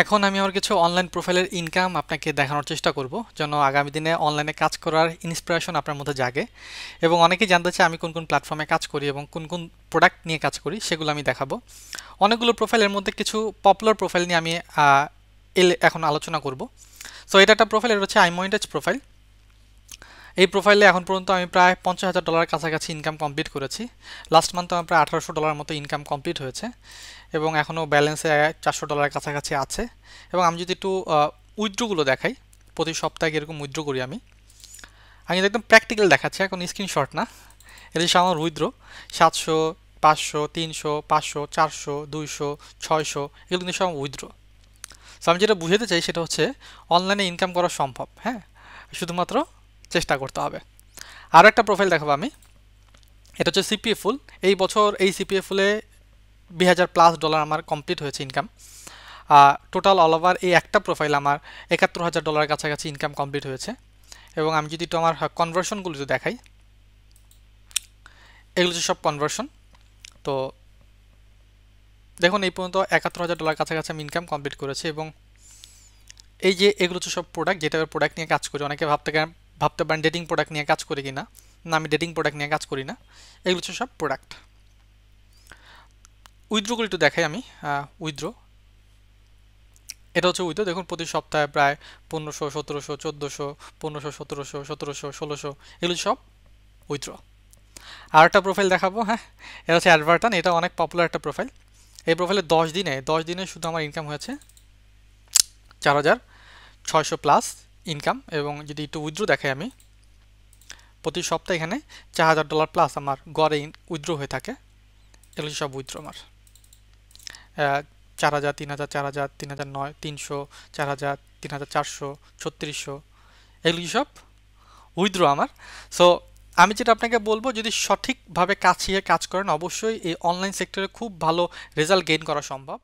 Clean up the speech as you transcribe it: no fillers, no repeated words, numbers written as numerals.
এখন আমি আমার কিছু অনলাইন প্রোফাইলের ইনকাম আপনাকে দেখানোর চেষ্টা করব যেন আগামী দিনে অনলাইনে কাজ করার ইন্সপিরেশন আপনার মধ্যে জাগে এবং অনেকেই জানতে চায় আমি কোন কোন প্ল্যাটফর্মে কাজ করি এবং কোন কোন প্রোডাক্ট নিয়ে কাজ করি সেগুলো আমি দেখাবো। অনেকগুলো প্রোফাইলের মধ্যে কিছু পপুলার প্রোফাইল নিয়ে আমি এখন আলোচনা করব। সো এটা একটা প্রোফাইল, এটা হচ্ছে আইময়েন্টেজ প্রোফাইল। এই প্রোফাইলে এখন পর্যন্ত আমি প্রায় $50,000 কাছাকাছি ইনকাম কমপ্লিট করেছি। লাস্ট মান্থ আমার প্রায় $1,800 মতো ইনকাম কমপ্লিট হয়েছে এবং এখনও ব্যালেন্সে $400 কাছাকাছি আছে। এবং আমি যদি একটু উইথড্রগুলো দেখাই, প্রতি সপ্তাহে এরকম উইথড্র করি আমি কিন্তু একদম প্র্যাকটিক্যাল দেখাচ্ছি, এখন স্ক্রিনশট না। এটা হচ্ছে আমার উইথড্র 700, 500, 300, 500, 400, 200, 600, এগুলো কিন্তু সব উইথড্র। সো আমি যেটা বুঝাতে চাই সেটা হচ্ছে অনলাইনে ইনকাম করা সম্ভব, হ্যাঁ, শুধুমাত্র চেষ্টা করতে হবে। আরও একটা প্রোফাইল দেখাবো আমি, এটা হচ্ছে সিপিএ ফুল। এই বছর এই সিপিএ ফুলে $20,000+ আমার কমপ্লিট হয়েছে ইনকাম। টোটাল অল ওভার এই একটা প্রোফাইল আমার $71,000 কাছাকাছি ইনকাম কমপ্লিট হয়েছে। এবং আমি যদি একটু আমার কনভার্সনগুলো যদি দেখাই, এগুলো হচ্ছে সব কনভার্সন। তো দেখুন এই পর্যন্ত $71,000 কাছাকাছি আমি ইনকাম কমপ্লিট করেছি। এবং এই যে এগুলো হচ্ছে সব প্রোডাক্ট, যেটা প্রোডাক্ট নিয়ে কাজ করি। অনেকে ভাবতে পারেন ডেটিং প্রোডাক্ট নিয়ে কাজ করি কিনা। না, আমি ডেটিং প্রোডাক্ট নিয়ে কাজ করি না, এগুলো হচ্ছে সব প্রোডাক্ট। উইথড্রগুলো একটু দেখাই আমি। উইথড্র, এটা হচ্ছে উইথড্র। দেখুন প্রতি সপ্তাহে প্রায় 1500, 1700, 1400, 1500, 1700, 1700, 1600, এগুলো সব উইথড্র। আর একটা প্রোফাইল দেখাবো, হ্যাঁ, এটা হচ্ছে অ্যাডভার্টান। এটা অনেক পপুলার একটা প্রোফাইল। এই প্রোফাইলে 10 দিনে শুধু আমার ইনকাম হয়েছে 4,600+ ইনকাম। এবং যদি একটু উইথড্র দেখাই আমি, প্রতি সপ্তাহে এখানে $4,000+ আমার গড়ে উইথড্র হয়ে থাকে। এগুলো সব উইথড্র আমার 4,000, 3,000, 4,000, 3,009, 300, 4,000, 3,400, 3600, এগুলি সব উইথড্র আমার। সো আমি যেটা আপনাকে বলবো, যদি সঠিকভাবে কাজ করেন অবশ্যই এই অনলাইন সেক্টরে খুব ভালো রেজাল্ট গেইন করা সম্ভব।